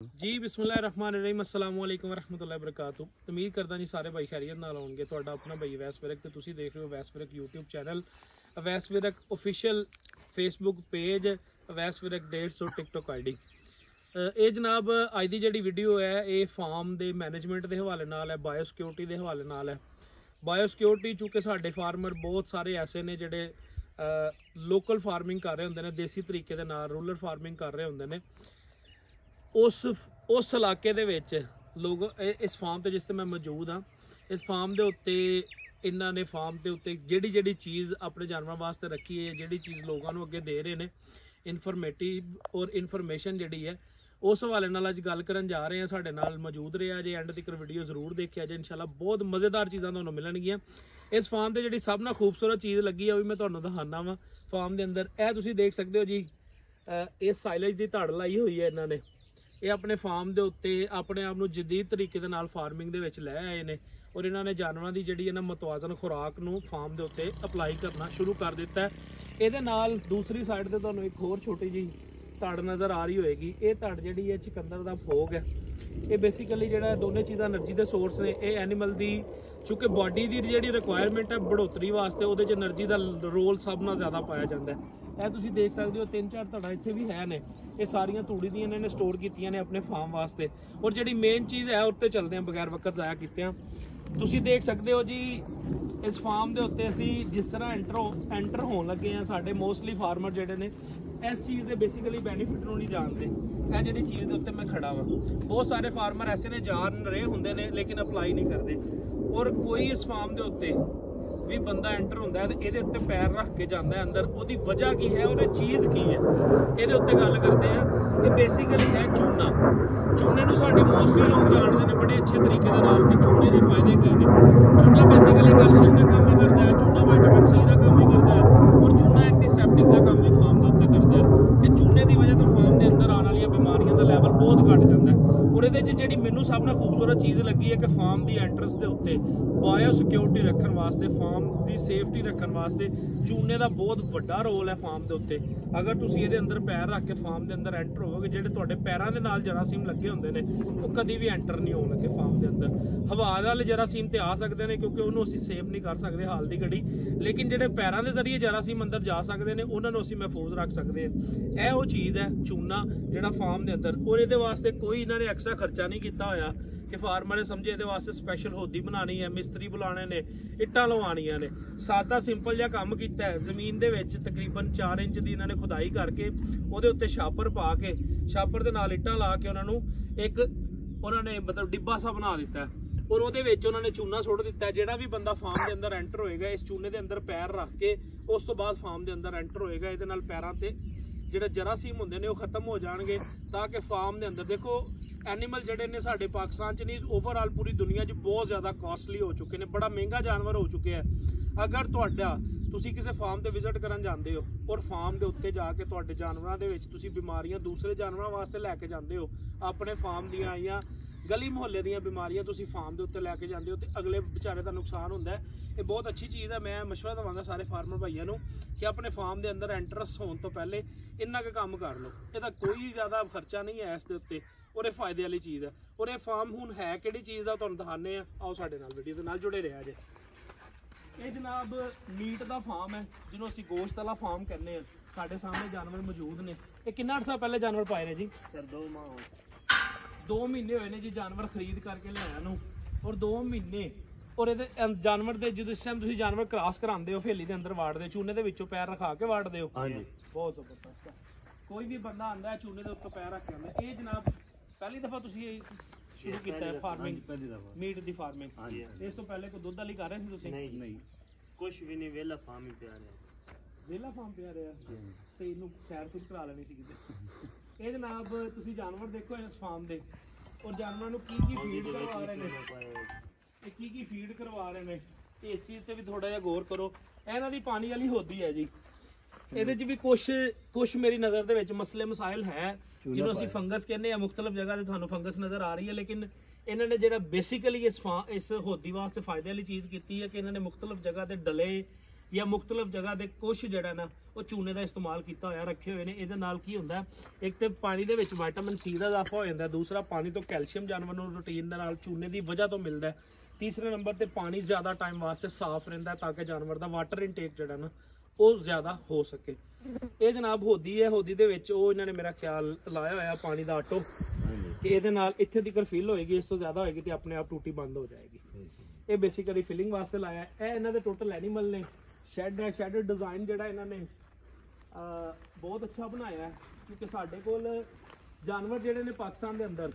जी बिस्मिल्लाहिर्रहमानिर्रहीम अस्सलाम वालेकुम वरहमतुल्लाहि वबरकातुहू। उम्मीद करदा जी सारे भाई खैरियत नाल होणगे। तुहाडा अपना भाई अवैस विरक ते तुसीं देख रहे हो Awais Virk YouTube channel, Awais Virk official Facebook page, Awais Virk 150 TikTok ID. ਇਹ ਜਨਾਬ ਅੱਜ ਦੀ ਜਿਹੜੀ ਵੀਡੀਓ ਹੈ ਇਹ ਫਾਰਮ ਦੇ ਮੈਨੇਜਮੈਂਟ ਦੇ ਹਵਾਲੇ ਨਾਲ ਹੈ, ਬਾਇਓ ਸਿਕਿਉਰਿਟੀ ਦੇ ਹਵਾਲੇ ਨਾਲ ਹੈ। ਬਾਇਓ ਸਿਕਿਉਰਿਟੀ ਚੂँकि ਸਾਡੇ ਫਾਰਮਰ ਬਹੁਤ ਸਾਰੇ ਐਸੇ ਨੇ ਜਿਹੜੇ ਲੋਕਲ ਫਾਰਮਿੰਗ ਕਰ ਰਹੇ ਹੁੰਦੇ ਨੇ, ਦੇਸੀ ਤਰੀਕੇ ਦੇ ਨਾਲ ਰੂਰਲ ਫਾਰਮਿੰਗ ਕਰ ਰਹੇ ਹੁੰਦੇ ਨੇ। ਉਸ ਇਲਾਕੇ ਦੇ ਵਿੱਚ ਲੋਕ ਇਸ ਫਾਰਮ ਤੇ ਜਿਸ ਤੇ ਮੈਂ ਮੌਜੂਦ ਹਾਂ, ਇਸ ਫਾਰਮ ਦੇ ਉੱਤੇ ਇਹਨਾਂ ਨੇ ਫਾਰਮ ਦੇ ਉੱਤੇ ਜਿਹੜੀ ਚੀਜ਼ ਆਪਣੇ ਜਾਨਵਰਾਂ ਵਾਸਤੇ ਰੱਖੀ ਹੈ, ਜਿਹੜੀ ਚੀਜ਼ ਲੋਕਾਂ ਨੂੰ ਅੱਗੇ ਦੇ ਰਹੇ ਨੇ ਇਨਫੋਰਮੇਟਿਵ ਔਰ ਇਨਫੋਰਮੇਸ਼ਨ ਜਿਹੜੀ ਹੈ ਉਸ ਹਵਾਲੇ ਨਾਲ ਅੱਜ ਗੱਲ ਕਰਨ ਜਾ ਰਹੇ ਹਾਂ। ਸਾਡੇ ਨਾਲ ਮੌਜੂਦ ਰਿਹਾ ਜੇ, ਐਂਡ ਤੱਕ ਵੀਡੀਓ ਜ਼ਰੂਰ ਦੇਖਿਆ ਜੇ, ਇਨਸ਼ਾਅੱਲਾ ਬਹੁਤ ਮਜ਼ੇਦਾਰ ਚੀਜ਼ਾਂ ਤੁਹਾਨੂੰ ਮਿਲਣਗੀਆਂ। ਇਸ ਫਾਰਮ ਤੇ ਜਿਹੜੀ ਸਭ ਨਾਲ ਖੂਬਸੂਰਤ ਚੀਜ਼ ਲੱਗੀ ਆ ਉਹ ਵੀ ਮੈਂ ਤੁਹਾਨੂੰ ਦਿਖਾਣਾ ਵਾ। ਫਾਰਮ ਦੇ ਅੰਦਰ ਇਹ ਤੁਸੀਂ ਦੇਖ ਸਕਦੇ ਹੋ ਜੀ, ਇਹ ਸਾਈਲੇਜ ਦੀ ਧੜ ਲਾਈ ਹੋਈ ਹੈ ਇਹਨਾਂ ਨੇ। ਇਹ ਆਪਣੇ ਫਾਰਮ ਦੇ ਉੱਤੇ ਆਪਣੇ ਆਪ ਨੂੰ ਜਦੀਦ ਤਰੀਕੇ ਦੇ ਨਾਲ ਫਾਰਮਿੰਗ ਦੇ ਵਿੱਚ ਲੈ ਆਏ ਨੇ ਔਰ ਇਹਨਾਂ ਨੇ ਜਾਨਵਰਾਂ ਦੀ ਜਿਹੜੀ ਇਹਨਾਂ ਮਤਵਾਜ਼ਨ ਖੁਰਾਕ ਨੂੰ ਫਾਰਮ ਦੇ ਉੱਤੇ ਅਪਲਾਈ ਕਰਨਾ ਸ਼ੁਰੂ ਕਰ ਦਿੱਤਾ ਹੈ। ਇਹਦੇ ਨਾਲ ਦੂਸਰੀ ਸਾਈਡ ਤੇ ਤੁਹਾਨੂੰ ਇੱਕ ਹੋਰ ਛੋਟੀ ਜੀ ਧੜ ਨਜ਼ਰ ਆ ਰਹੀ ਹੋਏਗੀ। ਇਹ ਧੜ ਜਿਹੜੀ ਹੈ ਚਿਕੰਦਰ ਦਾ ਫੋਗ ਹੈ। ਇਹ ਬੇਸਿਕਲੀ ਜਿਹੜਾ ਦੋਨੇ ਚੀਜ਼ਾਂ એનર્ਜੀ ਦੇ ਸੋਰਸ ਨੇ। ਇਹ ਐਨੀਮਲ ਦੀ ਚੂँकि ਬਾਡੀ ਦੀ ਜਿਹੜੀ ਰਿਕੁਆਇਰਮੈਂਟ ਹੈ ਬੜੋਤਰੀ ਵਾਸਤੇ, ਉਹਦੇ 'ਚ એનર્ਜੀ ਦਾ ਰੋਲ ਸਭ ਨਾਲੋਂ ਜ਼ਿਆਦਾ ਪਾਇਆ ਜਾਂਦਾ ਹੈ। ਇਹ ਤੁਸੀਂ ਦੇਖ ਸਕਦੇ ਹੋ 3-4 ਧੜਾ ਇੱਥੇ ਵੀ ਹੈ ਨੇ। ਇਹ ਸਾਰੀਆਂ ਤੂੜੀ ਦੀਆਂ ਇਹਨਾਂ ਨੇ ਸਟੋਰ ਕੀਤੀਆਂ ਨੇ ਆਪਣੇ ਫਾਰਮ ਵਾਸਤੇ। ਔਰ ਜਿਹੜੀ ਮੇਨ ਚੀਜ਼ ਹੈ ਉੱਤੇ ਚੱਲਦੇ ਆ ਬਗੈਰ ਵਕਤ ਜ਼ਾਇਆ ਕੀਤਿਆਂ। ਤੁਸੀਂ ਦੇਖ ਸਕਦੇ ਹੋ ਜੀ ਇਸ ਫਾਰਮ ਦੇ ਉੱਤੇ ਅਸੀਂ ਜਿਸ ਤਰ੍ਹਾਂ ਐਂਟਰ ਹੋਣ ਲੱਗੇ ਆ, ਸਾਡੇ ਮੋਸਟਲੀ ਫਾਰਮਰ ਜਿਹੜੇ ਨੇ ਇਸ ਚੀਜ਼ ਦੇ ਬੇਸਿਕਲੀ ਬੈਨੀਫਿਟ ਨੂੰ ਨਹੀਂ ਜਾਣਦੇ। ਇਹ ਜਿਹੜੀ ਚੀਜ਼ ਦੇ ਉੱਤੇ ਮੈਂ ਖੜਾ ਵਾਂ, ਬਹੁਤ ਸਾਰੇ ਫਾਰਮਰ ਐਸੇ ਨੇ ਜਾਣ ਰਹੇ ਹੁੰਦੇ ਨੇ ਲੇਕਿਨ ਅਪਲਾਈ ਨਹੀਂ ਕਰਦੇ। ਔਰ ਕੋਈ ਇਸ ਫਾਰਮ ਦੇ ਉੱਤੇ ਵੀ ਬੰਦਾ ਐਂਟਰ ਹੁੰਦਾ ਹੈ ਤੇ ਇਹਦੇ ਉੱਤੇ ਪੈਰ ਰੱਖ ਕੇ ਜਾਂਦਾ ਹੈ ਅੰਦਰ। ਉਹਦੀ ਵਜ੍ਹਾ ਕੀ ਹੈ, ਉਹਦੀ ਚੀਜ਼ ਕੀ ਹੈ, ਇਹਦੇ ਉੱਤੇ ਗੱਲ ਕਰਦੇ ਆ। ਇਹ ਬੇਸਿਕਲੀ ਹੈ ਚੂਨਾ। ਚੂਨੇ ਨੂੰ ਸਾਡੇ ਮੋਸਟਲੀ ਲੋਕ ਜਾਣਦੇ ਨੇ ਬੜੇ ਅੱਛੇ ਤਰੀਕੇ ਦੇ ਨਾਲ ਕਿ ਚੂਨੇ ਦੇ ਫਾਇਦੇ ਕੀ ਨੇ। ਚੂਨਾ ਬੇਸਿਕਲੀ ਕੈਲਸ਼ੀਅਮ ਦਾ ਕੰਮ ਹੀ ਕਰਦਾ ਹੈ, ਚੂਨਾ ਵਿਟਾਮਿਨ ਸੀ ਦਾ ਕੰਮ ਹੀ ਕਰਦਾ ਹੈ ਔਰ ਚੂਨਾ ਐਂਟੀਸੈਪਟਿਕ ਦਾ ਕੰਮ ਵੀ ਫਾਰਮ ਦੇ ਉੱਤੇ ਕਰਦਾ ਹੈ। ਕਿ ਚੂਨੇ ਦੀ ਵਜ੍ਹਾ ਤੋਂ ਫਾਰਮ ਦੇ ਅੰਦਰ ਆਉਣ ਵਾਲੀਆਂ ਬਿਮਾਰੀਆਂ ਦਾ ਲੈਵਲ ਬਹੁਤ ਘਟ ਜਾਂਦਾ ਹੈ। ਔਰ ਇਹਦੇ 'ਚ ਜਿਹੜੀ ਮੈਨੂੰ ਸਭ ਨਾਲ ਖੂਬਸੂਰਤ ਚੀਜ਼ ਲੱਗੀ ਹੈ ਕਿ ਫਾਰਮ ਦੀ ਐਂਟਰੈਂਸ ਦੇ ਉੱਤੇ ਬਾਇਓ ਸਿਕਿਉਰਿਟੀ ਰੱਖਣ ਵਾਸਤੇ, ਫਾਰਮ ਦੀ ਸੇਫਟੀ ਰੱਖਣ ਵਾਸਤੇ ਚੂਨੇ ਦਾ ਬਹੁਤ ਵੱਡਾ ਰੋਲ ਹੈ ਫਾਰਮ ਦੇ ਉੱਤੇ। ਅਗਰ ਤੁਸੀਂ ਇਹਦੇ ਅੰਦਰ ਪੈਰ ਰੱਖ ਕੇ ਫਾਰਮ ਦੇ ਅੰਦਰ ਐਂਟਰ ਹੋਵੋਗੇ, ਜਿਹੜੇ ਤੁਹਾਡੇ ਪੈਰਾਂ ਦੇ ਨਾਲ ਜਰਾਸੀਮ ਲੱਗੇ ਹੁੰਦੇ ਨੇ ਉਹ ਕਦੀ ਵੀ ਐਂਟਰ ਨਹੀਂ ਹੋਣ ਲੱਗੇ ਫਾਰਮ ਦੇ ਅੰਦਰ। ਹਵਾ ਵਾਲੇ ਜਰਾਸੀਮ ਤੇ ਆ ਸਕਦੇ ਨੇ ਕਿਉਂਕਿ ਉਹਨੂੰ ਅਸੀਂ ਸੇਫ ਨਹੀਂ ਕਰ ਸਕਦੇ ਹਾਲ ਦੀ ਘੜੀ, ਲੇਕਿਨ ਜਿਹੜੇ ਪੈਰਾਂ ਦੇ ਜ਼ਰੀਏ ਜਰਾਸੀਮ ਅੰਦਰ ਜਾ ਸਕਦੇ ਨੇ ਉਹਨਾਂ ਨੂੰ ਅਸੀਂ ਮਹਿਫੂਜ਼ ਰੱਖ ਸਕਦੇ ਹਾਂ। ਇਹ ਉਹ ਚੀਜ਼ ਹੈ ਚੂਨਾ ਜਿਹੜਾ ਫਾਰਮ ਦੇ ਅੰਦਰ। ਔਰ ਇਹਦੇ ਵਾਸਤੇ ਕੋਈ ਇਹਨਾਂ ਨੇ ਐਕਸਟਰਾ ਖਰਚਾ ਨਹੀਂ ਕੀਤਾ ਹੋਇਆ ਕਿ ਫਾਰਮਰ ਨੇ ਸਮਝੇ ਇਹਦੇ ਵਾਸਤੇ ਸਪੈਸ਼ਲ ਹੋਦੀ ਬਣਾਉਣੀ ਹੈ, ਮਿਸਤਰੀ ਬੁਲਾਣੇ ਨੇ, ਇੱਟਾਂ ਲਵਾਉਣੀਆਂ ਨੇ। ਸਾਦਾ ਸਿੰਪਲ ਜਿਹਾ ਕੰਮ ਕੀਤਾ ਹੈ। ਜ਼ਮੀਨ ਦੇ ਵਿੱਚ ਤਕਰੀਬਨ 4 ਇੰਚ ਦੀ ਇਹਨਾਂ ਨੇ ਖੁਦਾਈ ਕਰਕੇ ਉਹਦੇ ਉੱਤੇ ਛਾਪਰ ਪਾ ਕੇ, ਛਾਪਰ ਦੇ ਨਾਲ ਇੱਟਾਂ ਲਾ ਕੇ ਉਹਨਾਂ ਨੂੰ ਇੱਕ ਉਹਨਾਂ ਨੇ ਮਤਲਬ ਡਿੱਬਾ ਸਾ ਬਣਾ ਦਿੱਤਾ ਔਰ ਉਹਦੇ ਵਿੱਚ ਉਹਨਾਂ ਨੇ ਚੂਨਾ ਸੁੱਟ ਦਿੱਤਾ। ਜਿਹੜਾ ਵੀ ਬੰਦਾ ਫਾਰਮ ਦੇ ਅੰਦਰ ਐਂਟਰ ਹੋਏਗਾ ਇਸ ਚੂਨੇ ਦੇ ਅੰਦਰ ਪੈਰ ਰੱਖ ਕੇ ਉਸ ਤੋਂ ਬਾਅਦ ਫਾਰਮ ਦੇ ਅੰਦਰ ਐਂਟਰ ਹੋਏਗਾ। ਇਹਦੇ ਨਾਲ ਪੈਰਾਂ ਤੇ ਜਿਹੜੇ ਜਰਾਸੀਮ ਹੁੰਦੇ ਨੇ ਉਹ ਖਤਮ ਹੋ ਜਾਣਗੇ ਤਾਂ ਕਿ ਫਾਰਮ ਦੇ ਅੰਦਰ ਦੇਖੋ ਐਨੀਮਲ ਜਿਹੜੇ ਨੇ ਸਾਡੇ ਪਾਕਿਸਤਾਨ 'ਚ ਨਹੀਂ, ਓਵਰਆਲ ਪੂਰੀ ਦੁਨੀਆ 'ਚ ਬਹੁਤ ਜ਼ਿਆਦਾ ਕਾਸਟਲੀ ਹੋ ਚੁੱਕੇ ਨੇ, ਬੜਾ ਮਹਿੰਗਾ ਜਾਨਵਰ ਹੋ ਚੁੱਕਿਆ ਹੈ। ਅਗਰ ਤੁਸੀਂ ਕਿਸੇ ਫਾਰਮ ਤੇ ਵਿਜ਼ਿਟ ਕਰਨ ਜਾਂਦੇ ਹੋ ਔਰ ਫਾਰਮ ਦੇ ਉੱਤੇ ਜਾ ਕੇ ਤੁਹਾਡੇ ਜਾਨਵਰਾਂ ਦੇ ਵਿੱਚ ਤੁਸੀਂ ਬਿਮਾਰੀਆਂ ਦੂਸਰੇ ਜਾਨਵਰਾਂ ਵਾਸਤੇ ਲੈ ਕੇ ਜਾਂਦੇ ਹੋ, ਆਪਣੇ ਫਾਰਮ ਦੀਆਂ ਜਾਂ ਗਲੀ ਮੁਹੱਲੇ ਦੀਆਂ ਬਿਮਾਰੀਆਂ ਤੁਸੀਂ ਫਾਰਮ ਦੇ ਉੱਤੇ ਲੈ ਕੇ ਜਾਂਦੇ ਹੋ ਤੇ ਅਗਲੇ ਵਿਚਾਰੇ ਦਾ ਨੁਕਸਾਨ ਹੁੰਦਾ ਹੈ। ਇਹ ਬਹੁਤ ਅੱਛੀ ਚੀਜ਼ ਹੈ। ਮੈਂ ਮਸ਼ਵਰਾ ਦੇਵਾਂਗਾ ਸਾਰੇ ਫਾਰਮਰ ਭਾਈਆਂ ਨੂੰ ਕਿ ਆਪਣੇ ਫਾਰਮ ਦੇ ਅੰਦਰ ਐਂਟਰਸ ਹੋਣ ਤੋਂ ਪਹਿਲੇ ਇੰਨਾ ਕੁ ਕੰਮ ਕਰ ਲਓ। ਇਹਦਾ ਕੋਈ ਜ਼ਿਆਦਾ ਖਰਚਾ ਨਹੀਂ ਹੈ ਇਸ ਦੇ ਉੱਤੇ ਔਰ ਇਹ ਫਾਇਦੇ ਵਾਲੀ ਚੀਜ਼ ਹੈ। ਔਰ ਇਹ ਫਾਰਮ ਹੁਣ ਹੈ ਕਿਹੜੀ ਚੀਜ਼ ਦਾ ਤੁਹਾਨੂੰ ਦਿਖਾਉਂਦੇ ਆ, ਆਓ ਸਾਡੇ ਨਾਲ ਵੀਡੀਓ ਦੇ ਨਾਲ ਜੁੜੇ ਰਿਹਾ ਜੇ। ਇਹ ਜਨਾਬ ਮੀਟ ਦਾ ਫਾਰਮ ਹੈ ਜਿਹਨੂੰ ਅਸੀਂ ਗੋਸ਼ਤ ਵਾਲਾ ਫਾਰਮ ਕਹਿੰਦੇ ਆ। ਸਾਡੇ ਸਾਹਮਣੇ ਜਾਨਵਰ ਮੌਜੂਦ ਨੇ। ਇਹ ਕਿੰਨਾ ਅਰਸਾ ਪਹਿਲੇ ਜਾਨਵਰ ਪਾਏ ਨੇ ਜੀ? ਸਰ 2 ਮਹੀਨੇ ਹੋਏ ਨੇ ਜੀ ਜਾਨਵਰ ਖਰੀਦ ਕਰਕੇ ਲਿਆਇਆ ਨੂੰ। ਔਰ 2 ਮਹੀਨੇ ਔਰ ਇਹਦੇ ਜਾਨਵਰ ਦੇ ਜਦੋਂ ਇਸ ਟਾਈਮ ਤੁਸੀਂ ਜਾਨਵਰ ਕ੍ਰਾਸ ਕਰਾਉਂਦੇ ਹੋ, ਹਵੇਲੀ ਦੇ ਅੰਦਰ ਵਾੜਦੇ, ਚੂਨੇ ਦੇ ਵਿੱਚੋਂ ਪੈਰ ਰਖਾ ਕੇ ਵਾੜਦੇ ਹੋ। ਹਾਂਜੀ, ਬਹੁਤ ਜ਼ਬਰਦਸਤ। ਕੋਈ ਵੀ ਬੰਦਾ ਆਉਂਦਾ ਚੂਨੇ ਦੇ ਉੱਤੇ ਪੈਰ ਰੱਖ ਕੇ ਆਉਂਦਾ। ਇਹ ਜਨਾਬ ਪਹਿਲੀ ਦਫਾ ਤੁਸੀਂ ਸ਼ੁਰੂ ਕੀਤਾ ਹੈ ਫਾਰਮਿੰਗ, ਮੀਟ ਦੀ ਫਾਰਮਿੰਗ? ਇਸ ਤੋਂ ਪਹਿਲੇ ਕੋਈ ਦੁੱਧ ਵਾਲੀ ਕਰ ਰਹੇ ਸੀ ਤੁਸੀਂ? ਨਹੀਂ, ਕੁਛ ਵੀ ਨਹੀਂ, ਵਿਹਲਾ ਫਾਰਮ ਹੀ ਪਿਆ ਰਿਹਾ। ਵਿਹਲਾ ਫਾਰਮ ਪਿਆ ਰਿਹਾ ਤੇ ਇਹਨੂੰ ਸੈਰ ਸੁਰ ਕਰਾ ਲੈਣੀ ਸੀ ਕਿਤੇ। ਇਹ ਜਨਾਬ ਤੁਸੀਂ ਜਾਨਵਰ ਦੇਖੋ ਇਸ ਫਾਰਮ ਦੇ ਔਰ ਜਾਨਵਰਾਂ ਨੂੰ ਕੀ ਫੀਡ ਕਰਵਾ ਰਹੇ ਨੇ, ਇਹ ਕੀ ਫੀਡ ਕਰਵਾ ਰਹੇ ਨੇ। ਇਸ ਚੀਜ਼ ਤੇ ਵੀ ਥੋੜਾ ਜਿਹਾ ਗੌਰ ਕਰੋ। ਇਹਨਾਂ ਦੀ ਪਾਣੀ ਵਾਲੀ ਹੋਦੀ ਹੈ ਜੀ। ਇਹਦੇ 'ਚ ਵੀ ਕੁਛ ਮੇਰੀ ਨਜ਼ਰ ਦੇ ਵਿੱਚ ਮਸਲੇ ਮਸਾਇਲ ਹੈ ਜਿਹਨੂੰ ਅਸੀਂ ਫੰਗਸ ਕਹਿੰਦੇ ਆ। ਮੁਖਤਲਿਫ ਜਗ੍ਹਾ ਤੇ ਤੁਹਾਨੂੰ ਫੰਗਸ ਨਜ਼ਰ ਆ ਰਹੀ ਹੈ, ਲੇਕਿਨ ਇਹਨਾਂ ਨੇ ਜਿਹੜਾ ਬੇਸਿਕਲੀ ਇਸ ਹੋਦੀ ਵਾਸਤੇ ਫਾਇਦੇ ਵਾਲੀ ਚੀਜ਼ ਕੀਤੀ ਹੈ ਕਿ ਇਹਨਾਂ ਨੇ ਮੁਖਤਲਿਫ ਜਗ੍ਹਾ ਤੇ ਡਲੇ ਜਾਂ ਮੁxtਲਫ ਜਗ੍ਹਾ ਦੇ ਕੁਛ ਜਿਹੜਾ ਨਾ ਉਹ ਚੂਨੇ ਦਾ ਇਸਤੇਮਾਲ ਕੀਤਾ ਹੋਇਆ ਰੱਖੇ ਹੋਏ ਨੇ। ਇਹਦੇ ਨਾਲ ਕੀ ਹੁੰਦਾ, ਇੱਕ ਤੇ ਪਾਣੀ ਦੇ ਵਿੱਚ ਵਿਟਾਮਿਨ ਸੀ ਦਾ ਇਜ਼ਾਫਾ ਹੋ ਜਾਂਦਾ, ਦੂਸਰਾ ਪਾਣੀ ਤੋਂ ਕੈਲਸ਼ੀਅਮ ਜਾਨਵਰ ਨੂੰ ਰੂਟੀਨ ਦੇ ਨਾਲ ਚੂਨੇ ਦੀ ਵਜ੍ਹਾ ਤੋਂ ਮਿਲਦਾ, ਤੀਸਰੇ ਨੰਬਰ ਤੇ ਪਾਣੀ ਜ਼ਿਆਦਾ ਟਾਈਮ ਵਾਸਤੇ ਸਾਫ਼ ਰਹਿੰਦਾ ਤਾਂ ਕਿ ਜਾਨਵਰ ਦਾ ਵਾਟਰ ਇਨਟੇਕ ਜਿਹੜਾ ਨਾ ਉਹ ਜ਼ਿਆਦਾ ਹੋ ਸਕੇ। ਇਹ ਜਨਾਬ ਹੋਦੀ ਹੈ, ਹੋਦੀ ਦੇ ਵਿੱਚ ਉਹ ਇਹਨਾਂ ਨੇ ਮੇਰਾ ਖਿਆਲ ਲਾਇਆ ਹੋਇਆ ਪਾਣੀ ਦਾ ਆਟੋ ਕਿ ਇਹਦੇ ਨਾਲ ਇੱਥੇ ਤੱਕ ਫਿਲ ਹੋਏਗੀ, ਇਸ ਤੋਂ ਜ਼ਿਆਦਾ ਹੋਏਗੀ ਤੇ ਆਪਣੇ ਆਪ ਟੂਟੀ ਬੰਦ ਹੋ ਜਾਏਗੀ। ਇਹ ਬੇਸਿਕਲੀ ਫਿਲਿੰਗ ਵਾਸਤੇ ਲਾਇਆ। ਇਹ ਇਹਨਾਂ ਦੇ ਟੋਟਲ ਐਨੀਮਲ ਨੇ। ਸ਼ੈਡ ਹੈ, ਸ਼ੈਡ ਡਿਜ਼ਾਈਨ ਜਿਹੜਾ ਇਹਨਾਂ ਨੇ ਬਹੁਤ ਅੱਛਾ ਬਣਾਇਆ ਹੈ, ਕਿਉਂਕਿ ਸਾਡੇ ਕੋਲ ਜਾਨਵਰ ਜਿਹੜੇ ਨੇ ਪਾਕਿਸਤਾਨ ਦੇ ਅੰਦਰ,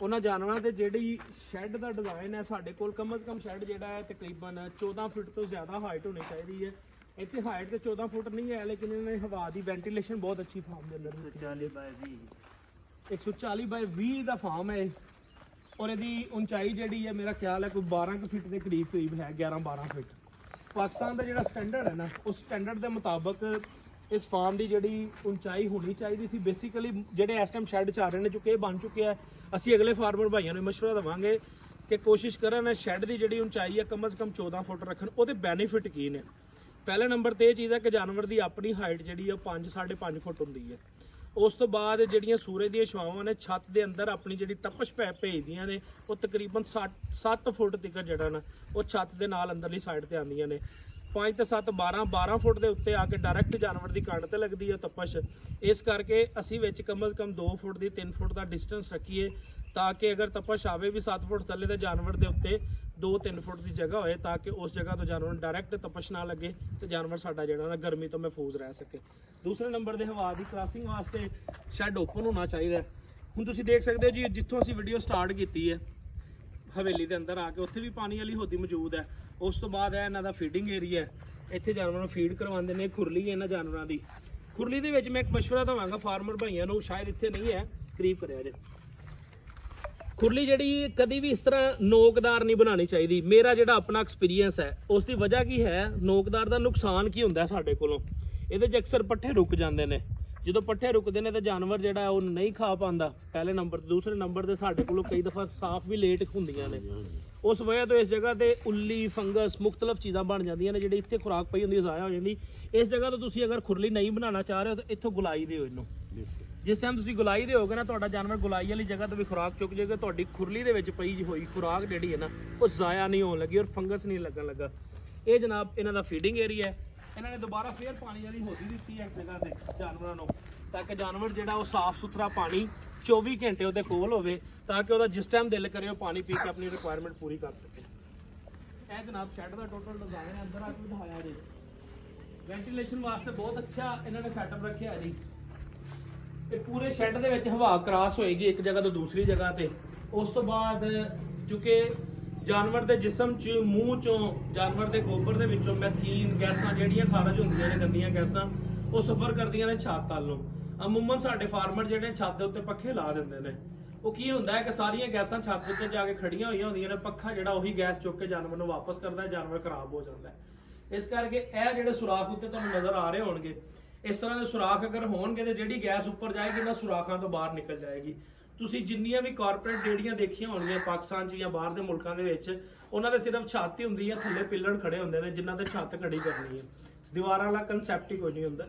ਉਹਨਾਂ ਜਾਨਵਰਾਂ ਦੇ ਜਿਹੜੀ ਸ਼ੈਡ ਦਾ ਡਿਜ਼ਾਈਨ ਹੈ ਸਾਡੇ ਕੋਲ ਕਮ ਸੇ ਕਮ ਸ਼ੈਡ ਜਿਹੜਾ ਹੈ ਤਕਰੀਬਨ 14 ਫੁੱਟ ਤੋਂ ਜ਼ਿਆਦਾ ਹਾਈਟ ਹੋਣੀ ਚਾਹੀਦੀ ਹੈ। ਇੱਥੇ ਹਾਈਟ ਤੇ 14 ਫੁੱਟ ਨਹੀਂ ਹੈ, ਲੇਕਿਨ ਇਹਨਾਂ ਨੇ ਹਵਾ ਦੀ ਵੈਂਟੀਲੇਸ਼ਨ ਬਹੁਤ ਅੱਛੀ ਫਾਰਮ ਦੇ ਅੰਦਰ 140 ਬਾਈ 20 ਦਾ ਫਾਰਮ ਹੈ। ਔਰ ਇਹਦੀ ਉਚਾਈ ਜਿਹੜੀ ਹੈ ਮੇਰਾ ਖਿਆਲ ਹੈ ਕੋਈ 12 ਫੁੱਟ ਦੇ ਕਰੀਬ ਹੈ, 11-12 ਫੁੱਟ। ਪਾਕਿਸਤਾਨ ਦਾ ਜਿਹੜਾ ਸਟੈਂਡਰਡ ਹੈ ਨਾ, ਉਸ ਸਟੈਂਡਰਡ ਦੇ ਮੁਤਾਬਕ ਇਸ ਫਾਰਮ ਦੀ ਜਿਹੜੀ ਉਚਾਈ ਹੋਣੀ ਚਾਹੀਦੀ ਸੀ। ਬੇਸਿਕਲੀ ਜਿਹੜੇ ਇਸ ਟਾਈਮ ਸ਼ੈੱਡ ਚੱਲ ਰਹੇ ਨੇ ਚੁੱਕੇ ਬਣ ਚੁੱਕੇ ਆ, ਅਸੀਂ ਅਗਲੇ ਫਾਰਮਰ ਭਾਈਆਂ ਨੂੰ ਮਸ਼ਵਰਾ ਦੇਵਾਂਗੇ ਕਿ ਕੋਸ਼ਿਸ਼ ਕਰਨ ਸ਼ੈੱਡ ਦੀ ਜਿਹੜੀ ਉਚਾਈ ਹੈ ਕਮ ਸੇ ਕਮ 14 ਫੁੱਟ ਰੱਖਣ। ਉਹਦੇ ਬੈਨੀਫਿਟ ਕੀ ਨੇ? ਪਹਿਲੇ ਨੰਬਰ ਤੇ ਇਹ ਚੀਜ਼ ਹੈ ਕਿ ਜਾਨਵਰ ਦੀ ਆਪਣੀ ਹਾਈਟ ਜਿਹੜੀ ਹੈ 5-5.5 ਫੁੱਟ ਹੁੰਦੀ ਹੈ। ਉਸ ਤੋਂ ਬਾਅਦ ਜਿਹੜੀਆਂ ਸੂਰਜ ਦੀਆਂ ਛਾਵਾਂ ਨੇ ਛੱਤ ਦੇ ਅੰਦਰ ਆਪਣੀ ਜਿਹੜੀ ਤਪਸ਼ ਭੇਜਦੀਆਂ ਨੇ ਉਹ ਤਕਰੀਬਨ 7 ਫੁੱਟ ਤੱਕ ਜਿਹੜਾ ਨਾ ਉਹ ਛੱਤ ਦੇ ਨਾਲ ਅੰਦਰਲੀ ਸਾਈਡ ਤੇ ਆਉਂਦੀਆਂ ਨੇ। 5 ਤੇ 7 12 ਫੁੱਟ ਦੇ ਉੱਤੇ ਆ ਕੇ ਡਾਇਰੈਕਟ ਜਾਨਵਰ ਦੀ ਕੰਨ ਤੇ ਲੱਗਦੀ ਹੈ ਤਪਸ਼। ਇਸ ਕਰਕੇ ਅਸੀਂ ਵਿੱਚ ਕਮ ਸੇ ਕਮ 2 ਫੁੱਟ ਦੀ 3 ਫੁੱਟ ਦਾ ਡਿਸਟੈਂਸ ਰੱਖੀਏ ਤਾਂ ਕਿ ਅਗਰ ਤਪਸ਼ ਆਵੇ ਵੀ 7 ਫੁੱਟ ਥੱਲੇ ਤੇ ਜਾਨਵਰ ਦੇ ਉੱਤੇ 2-3 ਫੁੱਟ ਦੀ ਜਗ੍ਹਾ ਹੋਏ ਤਾਂ ਕਿ ਉਸ ਜਗ੍ਹਾ ਤੋਂ ਜਾਨਵਰ ਨੂੰ ਡਾਇਰੈਕਟ ਤਪਸ਼ ਨਾ ਲੱਗੇ ਤੇ ਜਾਨਵਰ ਸਾਡਾ ਜਿਹੜਾ ਨਾ ਗਰਮੀ ਤੋਂ ਮਹਿਫੂਜ਼ ਰਹਿ ਸਕੇ। ਦੂਸਰੇ ਨੰਬਰ ਦੇ ਹਵਾ ਦੀ ਕ੍ਰਾਸਿੰਗ ਵਾਸਤੇ ਸ਼ੈੱਡ ਓਪਨ ਹੋਣਾ ਚਾਹੀਦਾ। ਹੁਣ ਤੁਸੀਂ ਦੇਖ ਸਕਦੇ ਹੋ ਜੀ, ਜਿੱਥੋਂ ਅਸੀਂ ਵੀਡੀਓ ਸਟਾਰਟ ਕੀਤੀ ਹੈ ਹਵੇਲੀ ਦੇ ਅੰਦਰ ਆ ਕੇ ਉੱਥੇ ਵੀ ਪਾਣੀ ਵਾਲੀ ਹੋਦੀ ਮੌਜੂਦ ਹੈ। ਉਸ ਤੋਂ ਬਾਅਦ ਹੈ ਇਹਨਾਂ ਦਾ ਫੀਡਿੰਗ ਏਰੀਆ, ਇੱਥੇ ਜਾਨਵਰਾਂ ਨੂੰ ਫੀਡ ਕਰਵਾਉਂਦੇ ਨੇ। ਖੁਰਲੀ ਹੈ ਇਹਨਾਂ ਜਾਨਵਰਾਂ ਦੀ। ਖੁਰਲੀ ਦੇ ਵਿੱਚ ਮੈਂ ਇੱਕ ਮਸ਼ਵਰਾ ਦੇਵਾਂਗਾ ਫਾਰਮਰ ਭਾਈਆਂ ਨੂੰ, ਸ਼ਾਇਦ ਇੱਥੇ ਨਹੀਂ ਹੈ, ਕਰੀਬ ਕਰਿਆ ਜੇ। ਖੁਰਲੀ ਜਿਹੜੀ ਕਦੀ ਵੀ ਇਸ ਤਰ੍ਹਾਂ ਨੋਕਦਾਰ ਨਹੀਂ ਬਣਾਉਣੀ ਚਾਹੀਦੀ। ਮੇਰਾ ਜਿਹੜਾ ਆਪਣਾ ਐਕਸਪੀਰੀਅੰਸ ਹੈ ਉਸ ਦੀ ਵਜ੍ਹਾ ਕੀ ਹੈ, ਨੋਕਦਾਰ ਦਾ ਨੁਕਸਾਨ ਕੀ ਹੁੰਦਾ ਸਾਡੇ ਕੋਲੋਂ, ਇਹਦੇ 'ਚ ਅਕਸਰ ਪੱਠੇ ਰੁਕ ਜਾਂਦੇ ਨੇ। ਜਦੋਂ ਪੱਠੇ ਰੁਕਦੇ ਨੇ ਤਾਂ ਜਾਨਵਰ ਜਿਹੜਾ ਉਹ ਨਹੀਂ ਖਾ ਪਾਉਂਦਾ ਪਹਿਲੇ ਨੰਬਰ ਤੇ। ਦੂਸਰੇ ਨੰਬਰ ਤੇ ਸਾਡੇ ਕੋਲੋਂ ਕਈ ਦਫਾ ਸਾਫ਼ ਵੀ ਲੇਟ ਹੁੰਦੀਆਂ ਨੇ। ਉਸ ਵਜ੍ਹਾ ਤੋਂ ਇਸ ਜਗ੍ਹਾ ਤੇ ਉੱਲੀ, ਫੰਗਸ, ਮੁxtਲਫ ਚੀਜ਼ਾਂ ਬਣ ਜਾਂਦੀਆਂ ਨੇ। ਜਿਹੜੀ ਇੱਥੇ ਖੁਰਾਕ ਪਈ ਹੁੰਦੀ ਜ਼ਾਇਆ ਹੋ ਜਾਂਦੀ। ਇਸ ਜਗ੍ਹਾ ਤੋਂ ਤੁਸੀਂ ਅਗਰ ਖੁਰਲੀ ਨਹੀਂ ਬਣਾਉਣਾ ਚਾਹ ਰਹੇ ਹੋ ਤਾਂ ਇੱਥੋਂ ਗੁਲਾਈ ਦਿਓ ਇਹਨੂੰ। ਜਿਸ ਟਾਈਮ ਤੁਸੀਂ ਗੁਲਾਈ ਦਿਓਗੇ ਨਾ ਤੁਹਾਡਾ ਜਾਨਵਰ ਗੁਲਾਈ ਵਾਲੀ ਜਗ੍ਹਾ ਤੋਂ ਵੀ ਖੁਰਾਕ ਚੁੱਕ ਜਾਏਗਾ। ਤੁਹਾਡੀ ਖੁਰਲੀ ਦੇ ਵਿੱਚ ਪਈ ਹੋਈ ਖੁਰਾਕ ਜਿਹੜੀ ਹੈ ਨਾ ਉਹ ਜ਼ਾਇਆ ਨਹੀਂ ਹੋਣ ਲੱਗੀ ਔਰ ਫੰਗਸ ਨਹੀਂ ਲੱਗਣ ਲੱਗਾ। ਇਹ ਜਨਾਬ ਇਹਨਾਂ ਦਾ ਫੀਡਿੰਗ ਏਰੀਆ ਹੈ। ਇਹਨਾਂ ਨੇ ਦੁਬਾਰਾ ਫੇਰ ਪਾਣੀ ਵਾਲੀ ਹੋਦੀ ਦਿੱਤੀ ਹੈ ਇਸ ਜਗ੍ਹਾ ਤੇ ਜਾਨਵਰਾਂ ਨੂੰ, ਤਾਂ ਕਿ ਜਾਨਵਰ ਜਿਹੜਾ ਉਹ ਸਾਫ਼ ਸੁਥਰਾ ਪਾਣੀ 24 ਘੰਟੇ ਉਹਦੇ ਕੋਲ ਹੋਵੇ ਤਾਂ ਕਿ ਉਹਦਾ ਜਿਸ ਟਾਈਮ ਦਿਲ ਕਰੇ ਉਹ ਪਾਣੀ ਪੀ ਕੇ ਆਪਣੀ ਰਿਕੁਆਇਰਮੈਂਟ ਪੂਰੀ ਕਰ ਸਕੇ। ਇਹ ਜਨਾਬ ਸ਼ੈੱਡ ਦਾ ਟੋਟਲ ਡਿਜ਼ਾਈਨ ਹੈ, ਅੰਦਰ ਆ ਕੇ ਦਿਖਾਇਆ ਜੀ। ਵੈਂਟੀਲੇਸ਼ਨ ਵਾਸਤੇ ਬਹੁਤ ਅੱਛਾ ਇਹਨਾਂ ਨੇ ਸੈਟਅਪ ਰੱਖਿਆ ਜੀ। ਇਹ ਪੂਰੇ ਸ਼ੈੱਡ ਦੇ ਵਿੱਚ ਹਵਾ ਕ੍ਰਾਸ ਹੋਏਗੀ ਇੱਕ ਜਗ੍ਹਾ ਤੋਂ ਦੂਸਰੀ ਜਗ੍ਹਾ ਤੇ। ਉਸ ਤੋਂ ਬਾਅਦ ਕਿਉਂਕਿ ਜਾਨਵਰ ਦੇ ਜਿਸਮ 'ਚ, ਮੂੰਹ 'ਚੋਂ, ਜਾਨਵਰ ਦੇ ਗੋਬਰ ਦੇ ਵਿੱਚੋਂ ਮੈਥੀਨ ਗੈਸਾਂ ਜਿਹੜੀਆਂ ਖਾਰਜ ਹੁੰਦੀਆਂ ਨੇ, ਗੰਦੀਆਂ ਗੈਸਾਂ, ਉਹ ਸਫ਼ਰ ਕਰਦੀਆਂ ਨੇ ਛੱਤ ਵੱਲ ਨੂੰ। ਅਮੂਮਨ ਸਾਡੇ ਫਾਰਮਰ ਜਿਹੜੇ ਛੱਤ ਦੇ ਉੱਤੇ ਪੱਖੇ ਲਾ ਦਿੰਦੇ ਨੇ। ਉਹ ਕੀ ਹੁੰਦਾ ਹੈ ਕਿ ਸਾਰੀਆਂ ਗੈਸਾਂ ਛੱਤ ਉੱਤੇ ਜਾ ਕੇ ਖੜੀਆਂ ਹੋਈਆਂ ਹੁੰਦੀਆਂ ਨੇ। ਪੱਖਾ ਜਿਹੜਾ ਉਹੀ ਗੈਸ ਚੁੱਕ ਕੇ ਜਾਨਵਰ ਨੂੰ ਵਾਪਸ ਕਰਦਾ ਹੈ, ਜਾਨਵਰ ਖਰਾਬ ਹੋ ਜਾਂਦਾ ਹੈ। ਇਸ ਕਰਕੇ ਇਹ ਜਿਹੜੇ ਸੁਰਾਖ ਉੱਤੇ ਤੁਹਾਨੂੰ ਨਜ਼ਰ ਆ ਰਹੇ ਹੋਣਗੇ, ਇਸ ਤਰ੍ਹਾਂ ਦੇ ਸੁਰਾਖ ਅਗਰ ਹੋਣਗੇ ਤੇ ਜਿਹੜੀ ਗੈਸ ਉੱਪਰ ਜਾਏਗੀ ਨਾ ਸੁਰਾਖਾਂ ਤੋਂ ਬਾਹਰ ਨਿਕਲ ਜਾਏਗੀ। ਤੁਸੀਂ ਜਿੰਨੀਆਂ ਵੀ ਕਾਰਪੋਰੇਟ ਰੇਹੜੀਆਂ ਦੇਖੀਆਂ ਹੋਣਗੀਆਂ ਪਾਕਿਸਤਾਨ 'ਚ ਜਾਂ ਬਾਹਰ ਦੇ ਮੁਲਕਾਂ ਦੇ ਵਿੱਚ, ਉਹਨਾਂ ਦੇ ਸਿਰਫ ਛੱਤ ਹੀ ਹੁੰਦੀ ਹੈ, ਥੱਲੇ ਪਿੱਲਰ ਖੜੇ ਹੁੰਦੇ ਨੇ ਜਿਨ੍ਹਾਂ ਤੇ ਛੱਤ ਖੜੀ ਕਰਨੀ ਹੈ। ਦੀਵਾਰਾਂ ਵਾਲਾ ਕਨਸੈਪਟ ਹੀ ਕੋਈ ਨਹੀਂ ਹੁੰਦਾ।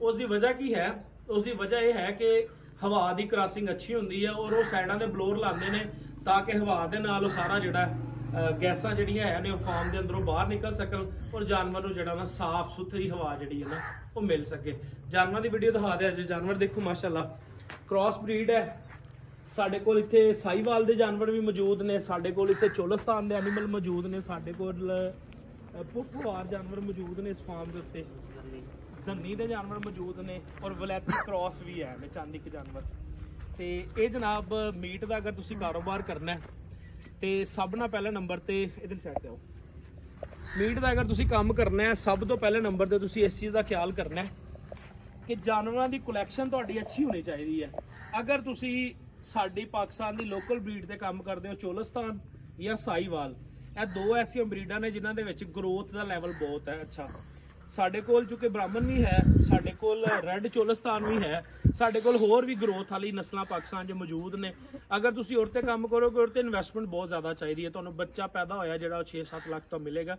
ਉਸ ਦੀ ਵਜ੍ਹਾ ਕੀ ਹੈ? ਉਸ ਦੀ ਵਜ੍ਹਾ ਇਹ ਹੈ ਕਿ ਹਵਾ ਦੀ ਕ੍ਰਾਸਿੰਗ ਅੱਛੀ ਹੁੰਦੀ ਹੈ ਔਰ ਉਹ ਸਾਈਡਾਂ ਦੇ ਬਲੋਰ ਲਾਉਂਦੇ ਨੇ ਤਾਂ ਕਿ ਹਵਾ ਦੇ ਨਾਲ ਉਹ ਸਾਰਾ ਜਿਹੜਾ ਗੈਸਾਂ ਜਿਹੜੀਆਂ ਹੈ ਨੇ ਉਹ ਫਾਰਮ ਦੇ ਅੰਦਰੋਂ ਬਾਹਰ ਨਿਕਲ ਸਕਣ ਔਰ ਜਾਨਵਰ ਨੂੰ ਜਿਹੜਾ ਨਾ ਸਾਫ਼ ਸੁਥਰੀ ਹਵਾ ਜਿਹੜੀ ਹੈ ਨਾ ਉਹ ਮਿਲ ਸਕੇ। ਜਾਨਵਰਾਂ ਦੀ ਵੀਡੀਓ ਦਿਖਾ ਦਿਆ ਜੀ। ਜਾਨਵਰ ਦੇਖੋ ਮਾਸ਼ਾਅੱਲਾ ਕ੍ਰਾਸ ਬਰੀਡ ਹੈ। ਸਾਡੇ ਕੋਲ ਇੱਥੇ ਸਾਹੀਵਾਲ ਦੇ ਜਾਨਵਰ ਵੀ ਮੌਜੂਦ ਨੇ, ਸਾਡੇ ਕੋਲ ਇੱਥੇ ਚੋਲਸਤਾਨ ਦੇ ਐਨੀਮਲ ਮੌਜੂਦ ਨੇ, ਸਾਡੇ ਕੋਲ ਪੁੱਠਵਾਰ ਜਾਨਵਰ ਮੌਜੂਦ ਨੇ ਇਸ ਫਾਰਮ ਦੇ ਉੱਤੇ, ਧੰਨੀ ਦੇ ਜਾਨਵਰ ਮੌਜੂਦ ਨੇ ਔਰ ਵਲੈਤੀ ਕ੍ਰਾਸ ਵੀ ਹੈ ਨੇ, ਚਾਂਦਿਕ ਜਾਨਵਰ। ਤੇ ਇਹ ਜਨਾਬ ਮੀਟ ਦਾ ਅਗਰ ਤੁਸੀਂ ਕਾਰੋਬਾਰ ਕਰਨਾ ਤੇ ਸਭ ਨਾਲ ਪਹਿਲੇ ਨੰਬਰ ਤੇ ਇਧਰ ਸਾਈਡ ਤੇ ਆਓ। ਮੀਟ ਦਾ ਅਗਰ ਤੁਸੀਂ ਕੰਮ ਕਰਨਾ ਹੈ ਸਭ ਤੋਂ ਪਹਿਲੇ ਨੰਬਰ ਤੇ ਤੁਸੀਂ ਇਸ ਚੀਜ਼ ਦਾ ਖਿਆਲ ਕਰਨਾ ਹੈ ਕਿ ਜਾਨਵਰਾਂ ਦੀ ਕਲੈਕਸ਼ਨ ਤੁਹਾਡੀ ਅੱਛੀ ਹੋਣੀ ਚਾਹੀਦੀ ਹੈ। ਅਗਰ ਤੁਸੀਂ ਸਾਡੀ ਪਾਕਿਸਤਾਨ ਦੀ ਲੋਕਲ ਬਰੀਡ ਤੇ ਕੰਮ ਕਰਦੇ ਹੋ, ਚੋਲਸਤਾਨ ਜਾਂ ਸਾਹੀਵਾਲ, ਇਹ ਦੋ ਐਸੀਆਂ ਬਰੀਡਾਂ ਨੇ ਜਿਨ੍ਹਾਂ ਦੇ ਵਿੱਚ ਗਰੋਥ ਦਾ ਲੈਵਲ ਬਹੁਤ ਹੈ ਅੱਛਾ। ਸਾਡੇ ਕੋਲ ਚੁੱਕੇ ਬ੍ਰਾਹਮਣ ਵੀ ਹੈ, ਸਾਡੇ ਕੋਲ ਰੈੱਡ ਚੋਲਸਤਾਨ ਵੀ ਹੈ, ਸਾਡੇ ਕੋਲ ਹੋਰ ਵੀ ਗਰੋਥ ਵਾਲੀ ਨਸਲਾਂ ਪਾਕਿਸਤਾਨ 'ਚ ਮੌਜੂਦ ਨੇ। ਅਗਰ ਤੁਸੀਂ ਉਹਦੇ 'ਤੇ ਕੰਮ ਕਰੋਗੇ, ਉਹਦੇ 'ਤੇ ਇਨਵੈਸਟਮੈਂਟ ਬਹੁਤ ਜ਼ਿਆਦਾ ਚਾਹੀਦੀ ਹੈ। ਤੁਹਾਨੂੰ ਬੱਚਾ ਪੈਦਾ ਹੋਇਆ ਜਿਹੜਾ ਉਹ 6-7 ਲੱਖ ਤੋਂ ਮਿਲੇਗਾ।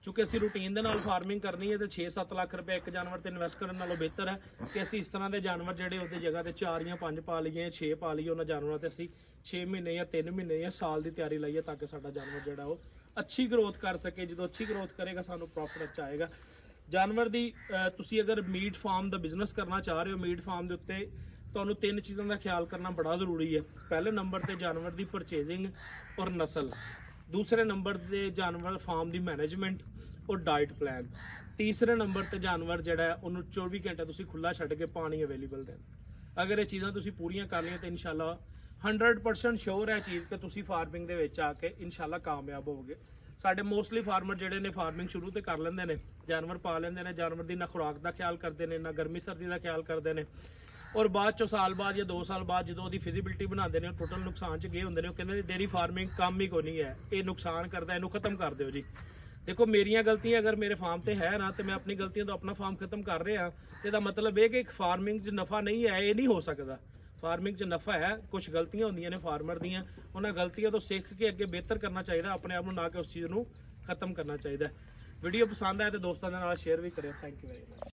ਕਿਉਂਕਿ ਅਸੀਂ ਰੂਟੀਨ ਦੇ ਨਾਲ ਫਾਰਮਿੰਗ ਕਰਨੀ ਹੈ ਤੇ 6-7 ਲੱਖ ਰੁਪਏ ਇੱਕ ਜਾਨਵਰ ਤੇ ਇਨਵੈਸਟ ਕਰਨ ਨਾਲੋਂ ਬਿਹਤਰ ਹੈ ਕਿ ਅਸੀਂ ਇਸ ਤਰ੍ਹਾਂ ਦੇ ਜਾਨਵਰ ਜਿਹੜੇ ਉਹਦੀ ਜਗ੍ਹਾ ਤੇ 4 ਜਾਂ 5 ਪਾ ਲਈਏ, 6 ਪਾ ਲਈਏ, ਉਹਨਾਂ ਜਾਨਵਰਾਂ ਤੇ ਅਸੀਂ 6 ਮਹੀਨੇ ਜਾਂ 3 ਮਹੀਨੇ ਜਾਂ ਸਾਲ ਦੀ ਤਿਆਰੀ ਲਾਈਏ ਤਾਂ ਕਿ ਸਾਡਾ ਜਾਨਵਰ ਜਿਹੜਾ ਉਹ ਅੱਛੀ ਗਰੋਥ ਕਰ ਸਕੇ। ਜਦੋਂ ਅੱਛੀ ਗਰੋਥ ਕਰੇਗਾ ਸਾਨੂੰ ਪ੍ਰੋਫਿਟ ਅੱਛਾ ਆਏਗਾ। ਜਾਨਵਰ ਦੀ ਤੁਸੀਂ ਅਗਰ ਮੀਟ ਫਾਰਮ ਦਾ ਬਿਜ਼ਨਸ ਕਰਨਾ ਚਾਹ ਰਹੇ ਹੋ, ਮੀਟ ਫਾਰਮ ਦੇ ਉੱਤੇ ਤੁਹਾਨੂੰ 3 ਚੀਜ਼ਾਂ ਦਾ ਖਿਆਲ ਕਰਨਾ ਬੜਾ ਜ਼ਰੂਰੀ ਹੈ। ਪਹਿਲੇ ਨੰਬਰ ਤੇ ਜਾਨਵਰ ਦੀ ਪਰਚੇਜ਼ਿੰਗ ਔਰ ਨਸਲ, ਦੂਸਰੇ ਨੰਬਰ ਤੇ ਜਾਨਵਰ ਫਾਰਮ ਦੀ ਮੈਨੇਜਮੈਂਟ ਔਰ ਡਾਈਟ ਪਲਾਨ, ਤੀਸਰੇ ਨੰਬਰ ਤੇ ਜਾਨਵਰ ਜਿਹੜਾ ਹੈ ਉਹਨੂੰ 24 ਘੰਟੇ ਤੁਸੀਂ ਖੁੱਲਾ ਛੱਡ ਕੇ ਪਾਣੀ ਅਵੇਲੇਬਲ ਦੇਣਾ। ਅਗਰ ਇਹ ਚੀਜ਼ਾਂ ਤੁਸੀਂ ਪੂਰੀਆਂ ਕਰ ਲਈਆਂ ਤਾਂ ਇਨਸ਼ਾਅੱਲਾ 100% ਸ਼ੋਰ ਹੈ ਚੀਜ਼ ਕਿ ਤੁਸੀਂ ਫਾਰਮਿੰਗ ਦੇ ਵਿੱਚ ਆ ਕੇ ਇਨਸ਼ਾਅੱਲਾ ਕਾਮਯਾਬ ਹੋਵੋਗੇ। ਸਾਡੇ ਮੋਸਟਲੀ ਫਾਰਮਰ ਜਿਹੜੇ ਨੇ ਫਾਰਮਿੰਗ ਸ਼ੁਰੂ ਤੇ ਕਰ ਲੈਂਦੇ ਨੇ, ਜਾਨਵਰ ਪਾ ਲੈਂਦੇ ਨੇ, ਜਾਨਵਰ ਦੀ ਨਾ ਖੁਰਾਕ ਦਾ ਖਿਆਲ ਕਰਦੇ ਨੇ, ਨਾ ਗਰਮੀ ਸਰਦੀ ਦਾ ਖਿਆਲ ਕਰਦੇ ਨੇ, ਔਰ ਬਾਅਦ ਚੋਂ ਸਾਲ ਬਾਅਦ ਜਾਂ 2 ਸਾਲ ਬਾਅਦ ਜਦੋਂ ਉਹਦੀ ਫਿਜ਼ੀਬਿਲਿਟੀ ਬਣਾਉਂਦੇ ਨੇ, ਉਹ ਟੋਟਲ ਨੁਕਸਾਨ 'ਚ ਗਏ ਹੁੰਦੇ ਨੇ। ਉਹ ਕਹਿੰਦੇ ਨੇ ਡੇਰੀ ਫਾਰਮਿੰਗ ਕੰਮ ਹੀ ਕੋਈ ਨਹੀਂ ਹੈ, ਇਹ ਨੁਕਸਾਨ ਕਰਦਾ, ਇਹਨੂੰ ਖਤਮ ਕਰ ਦਿਓ ਜੀ। ਦੇਖੋ ਮੇਰੀਆਂ ਗਲਤੀਆਂ ਅਗਰ ਮੇਰੇ ਫਾਰਮ ਤੇ ਹੈ ਨਾ, ਤੇ ਮੈਂ ਆਪਣੀ ਗਲਤੀਆਂ ਤੋਂ ਆਪਣਾ ਫਾਰਮ ਖਤਮ ਕਰ ਰਿਹਾ, ਤੇ ਇਹਦਾ ਮਤਲਬ ਇਹ ਕਿ ਫਾਰਮਿੰਗ 'ਚ ਨਫਾ ਨਹੀਂ ਹੈ, ਇਹ ਨਹੀਂ ਹੋ ਸਕਦਾ। ਫਾਰਮਿੰਗ 'ਚ ਨਫਾ ਹੈ, ਕੁਝ ਗਲਤੀਆਂ ਹੁੰਦੀਆਂ ਨੇ ਫਾਰਮਰ ਦੀਆਂ, ਉਹਨਾਂ ਗਲਤੀਆਂ ਤੋਂ ਸਿੱਖ ਕੇ ਅੱਗੇ ਬਿਹਤਰ ਕਰਨਾ ਚਾਹੀਦਾ ਆਪਣੇ ਆਪ ਨੂੰ, ਨਾ ਕਿ ਉਸ ਚੀਜ਼ ਨੂੰ ਖਤਮ ਕਰਨਾ ਚਾਹੀਦਾ। ਵੀਡੀਓ ਪਸੰਦ ਆਏ ਤਾਂ ਦੋਸਤਾਂ ਦੇ ਨਾਲ ਸ਼ੇਅਰ ਵੀ ਕਰਿਓ। Thank you very much.